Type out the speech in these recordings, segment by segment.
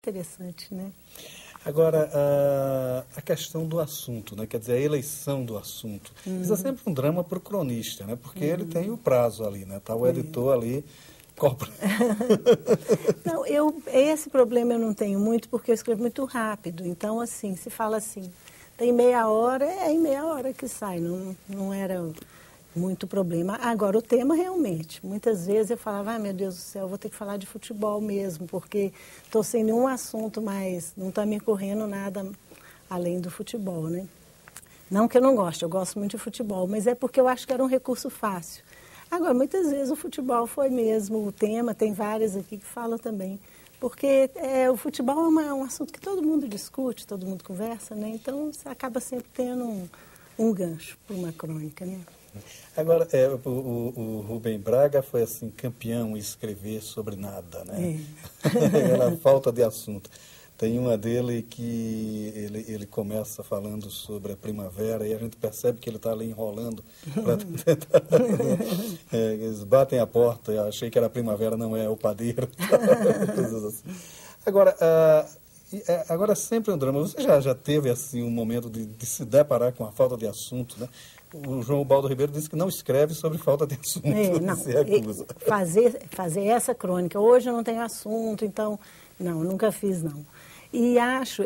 interessante, né? Agora, a questão do assunto, né? Quer dizer, a eleição do assunto. Isso é sempre um drama para o cronista, né? Porque ele tem o prazo ali, né? Está o editor ali. Não, esse problema eu não tenho muito, porque eu escrevo muito rápido. Então, assim, se fala assim, tem meia hora, é em meia hora que sai. Não era muito problema. Agora, o tema realmente. Muitas vezes eu falava, meu Deus do céu, eu vou ter que falar de futebol mesmo, porque estou sem nenhum assunto mais, não está me correndo nada além do futebol, né? Não que eu não goste, eu gosto muito de futebol, mas é porque eu acho que era um recurso fácil. Agora, muitas vezes o futebol foi mesmo o tema, tem várias aqui que falam também, porque o futebol é um assunto que todo mundo discute, todo mundo conversa, né? Então, você acaba sempre tendo um gancho para uma crônica, né? Agora, o Rubem Braga foi assim, campeão em escrever sobre nada, né? Era falta de assunto. Tem uma dele que ele começa falando sobre a primavera e a gente percebe que ele está ali enrolando para tentar. Eles batem a porta, eu achei que era a primavera, não é o padeiro. Coisas assim. Agora é sempre um drama. Você já teve assim um momento de se deparar com a falta de assunto, né? O João Baldo Ribeiro disse que não escreve sobre falta de assunto. Não, se recusa. Fazer essa crônica. Hoje eu não tenho assunto, então, não, nunca fiz, não. E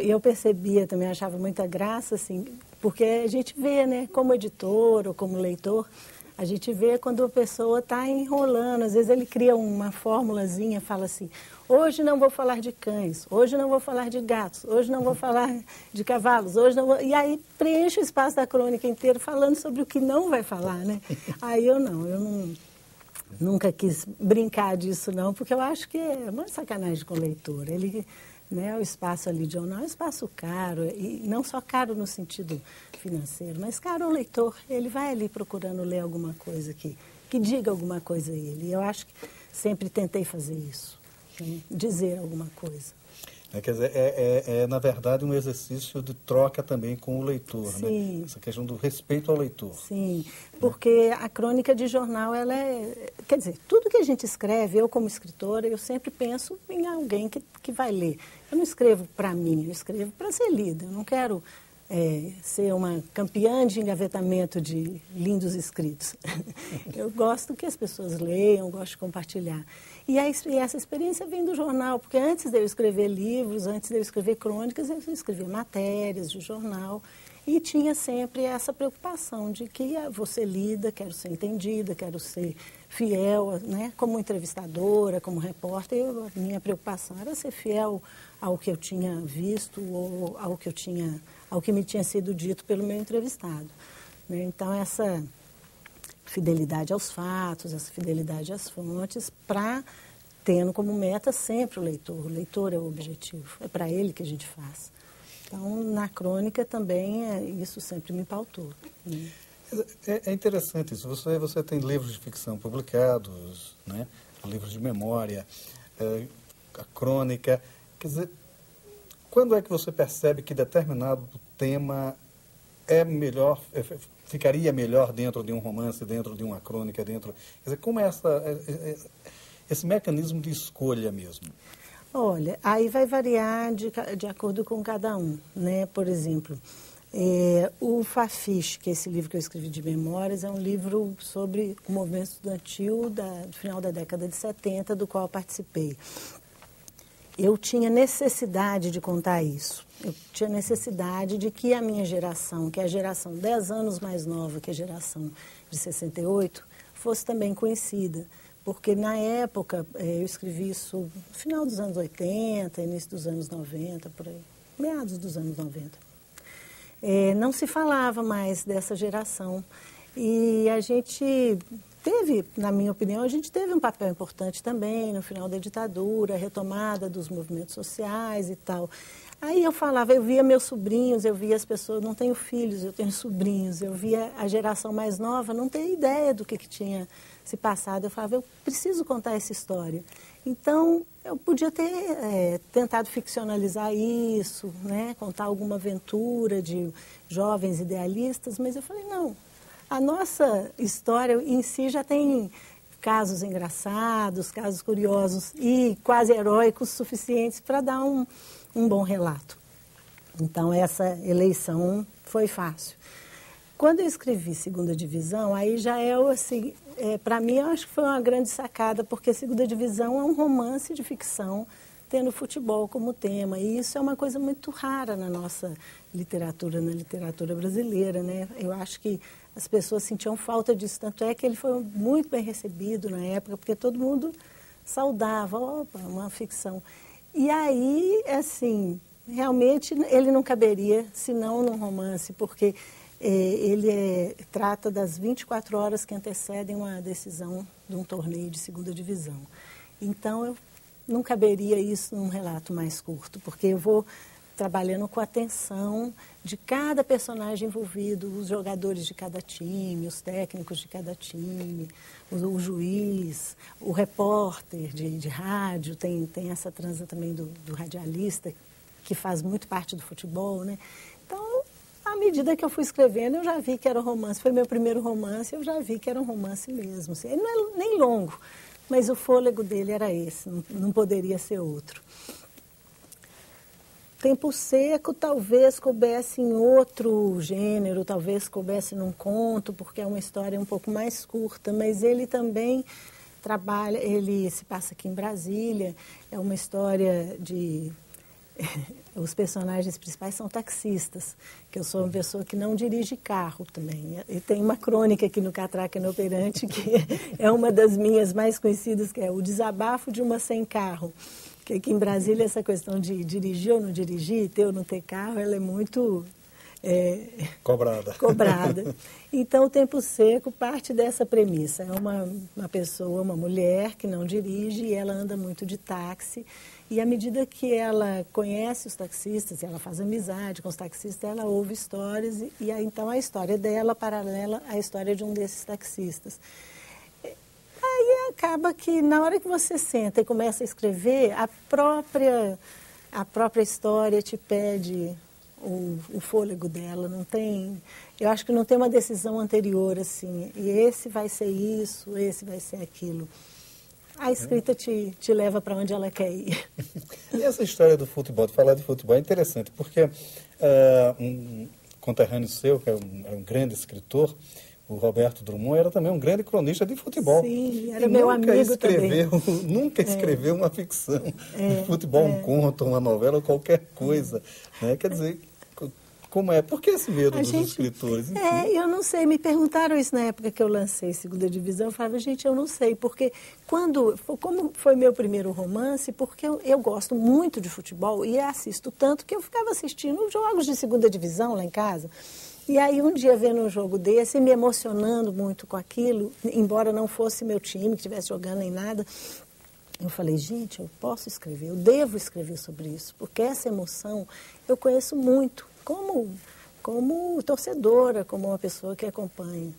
eu percebia também, achava muita graça, assim, porque a gente vê, né, como editor ou como leitor, a gente vê quando a pessoa está enrolando, às vezes ele cria uma formulazinha, fala assim, hoje não vou falar de cães, hoje não vou falar de gatos, hoje não vou falar de cavalos, hoje não vou... E aí preenche o espaço da crônica inteiro falando sobre o que não vai falar, né? Aí eu nunca quis brincar disso, não, porque eu acho que é uma sacanagem com o leitor. Ele, né, o espaço ali de jornal é um espaço caro, e não só caro no sentido financeiro, mas caro ao leitor. Ele vai ali procurando ler alguma coisa que diga alguma coisa a ele. E eu acho que sempre tentei fazer isso, né, dizer alguma coisa. Quer dizer, na verdade, um exercício de troca também com o leitor, Sim. né? Essa questão do respeito ao leitor. Sim, porque a crônica de jornal, quer dizer, tudo que a gente escreve, eu como escritora, eu sempre penso em alguém que vai ler. Eu não escrevo para mim, eu escrevo para ser lida. Eu não quero ser uma campeã de engavetamento de lindos escritos. Eu gosto que as pessoas leiam, eu gosto de compartilhar. E essa experiência vem do jornal, porque antes de eu escrever livros, antes de eu escrever crônicas, eu escrevia matérias de jornal e tinha sempre essa preocupação de que vou ser lida, quero ser entendida, quero ser fiel, né? Como entrevistadora, como repórter, a minha preocupação era ser fiel ao que eu tinha visto ou ao que me tinha sido dito pelo meu entrevistado, né? Então, essa fidelidade aos fatos, essa fidelidade às fontes, tendo como meta sempre o leitor. O leitor é o objetivo, é para ele que a gente faz. Então, na crônica também, isso sempre me pautou, né? É interessante isso. Você tem livros de ficção publicados, né? Livros de memória, a crônica. Quer dizer, quando é que você percebe que determinado tema é melhor, ficaria melhor dentro de um romance, dentro de uma crônica, quer dizer, como é esse mecanismo de escolha mesmo? Olha, aí vai variar de acordo com cada um, né? Por exemplo, o Fafiche, que é esse livro que eu escrevi de memórias, é um livro sobre o movimento estudantil do final da década de 70, do qual eu participei. Eu tinha necessidade de contar isso. Eu tinha necessidade de que a minha geração, que é a geração 10 anos mais nova que a geração de 68, fosse também conhecida. Porque na época, eu escrevi isso no final dos anos 80, início dos anos 90, por aí, meados dos anos 90. Não se falava mais dessa geração. E a gente teve, na minha opinião, a gente teve um papel importante também no final da ditadura, a retomada dos movimentos sociais e tal. Aí eu via meus sobrinhos, eu via as pessoas, não tenho filhos, eu tenho sobrinhos, eu via a geração mais nova, não ter ideia do que tinha se passado. Eu falava, eu preciso contar essa história. Então, eu podia ter tentado ficcionalizar isso, né? Contar alguma aventura de jovens idealistas, mas eu falei, não, a nossa história em si já tem casos engraçados, casos curiosos e quase heróicos suficientes para dar um bom relato. Então, essa eleição foi fácil. Quando eu escrevi Segunda Divisão, aí já assim, para mim, eu acho que foi uma grande sacada, porque Segunda Divisão é um romance de ficção, tendo futebol como tema. E isso é uma coisa muito rara na nossa literatura, na literatura brasileira, né? Eu acho que as pessoas sentiam falta disso, tanto é que ele foi muito bem recebido na época, porque todo mundo saudava, opa, uma ficção. E aí, assim, realmente ele não caberia, senão num romance, porque ele trata das 24 horas que antecedem uma decisão de um torneio de segunda divisão. Então, não caberia isso num relato mais curto, porque eu vou trabalhando com a atenção de cada personagem envolvido, os jogadores de cada time, os técnicos de cada time, o juiz, o repórter de rádio, tem essa transa também do radialista, que faz muito parte do futebol, né? Então, à medida que eu fui escrevendo, eu já vi que era um romance. Foi meu primeiro romance, eu já vi que era um romance mesmo. Assim, ele não é nem longo, mas o fôlego dele era esse, não poderia ser outro. Tempo Seco talvez coubesse em outro gênero, talvez coubesse num conto, porque é uma história um pouco mais curta, mas ele também trabalha, ele se passa aqui em Brasília, é uma história de... Os personagens principais são taxistas, que eu sou uma pessoa que não dirige carro também. E tem uma crônica aqui no Catraca Inoperante, que é uma das minhas mais conhecidas, que é O Desabafo de uma Sem Carro. Que aqui em Brasília essa questão de dirigir ou não dirigir, ter ou não ter carro, ela é muito... cobrada. Então, o Tempo Seco parte dessa premissa. É uma pessoa, uma mulher que não dirige e ela anda muito de táxi. E à medida que ela conhece os taxistas, ela faz amizade com os taxistas, ela ouve histórias e aí, então a história dela paralela à história de um desses taxistas. Aí acaba que na hora que você senta e começa a escrever, a própria história te pede o fôlego dela, não tem... Eu acho que não tem uma decisão anterior, assim, e esse vai ser isso, esse vai ser aquilo. A escrita te leva para onde ela quer ir. E essa história do futebol, de falar de futebol, é interessante, porque um conterrâneo seu, que é um grande escritor, o Roberto Drummond, era também um grande cronista de futebol. Sim, era meu amigo também. Nunca escreveu uma ficção de futebol, um conto, uma novela, qualquer coisa. Né? Quer dizer... Como é? Por que esse medo dos escritores? Eu não sei. Me perguntaram isso na época que eu lancei Segunda Divisão. Eu falava, gente, eu não sei. Porque como foi meu primeiro romance, porque eu gosto muito de futebol e assisto tanto que eu ficava assistindo jogos de Segunda Divisão lá em casa. E aí um dia vendo um jogo desse, me emocionando muito com aquilo, embora não fosse meu time que estivesse jogando nem nada, eu falei, gente, eu posso escrever, eu devo escrever sobre isso, porque essa emoção eu conheço muito. Como torcedora, como uma pessoa que acompanha.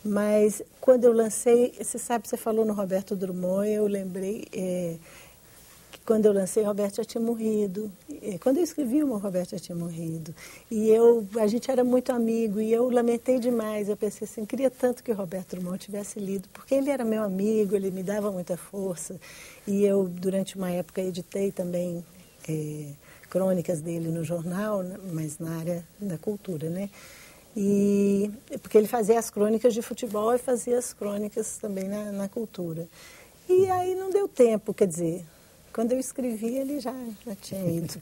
Mas quando eu lancei, você falou no Roberto Drummond, eu lembrei que quando eu lancei, Roberto já tinha morrido. Quando eu escrevi, o Roberto já tinha morrido. E a gente era muito amigo, e eu lamentei demais. Eu pensei assim, queria tanto que o Roberto Drummond tivesse lido, porque ele era meu amigo, ele me dava muita força. E eu, durante uma época, editei também... crônicas dele no jornal, mas na área da cultura, né? Porque ele fazia as crônicas de futebol e fazia as crônicas também na cultura. E aí não deu tempo, quer dizer, quando eu escrevi ele já tinha ido.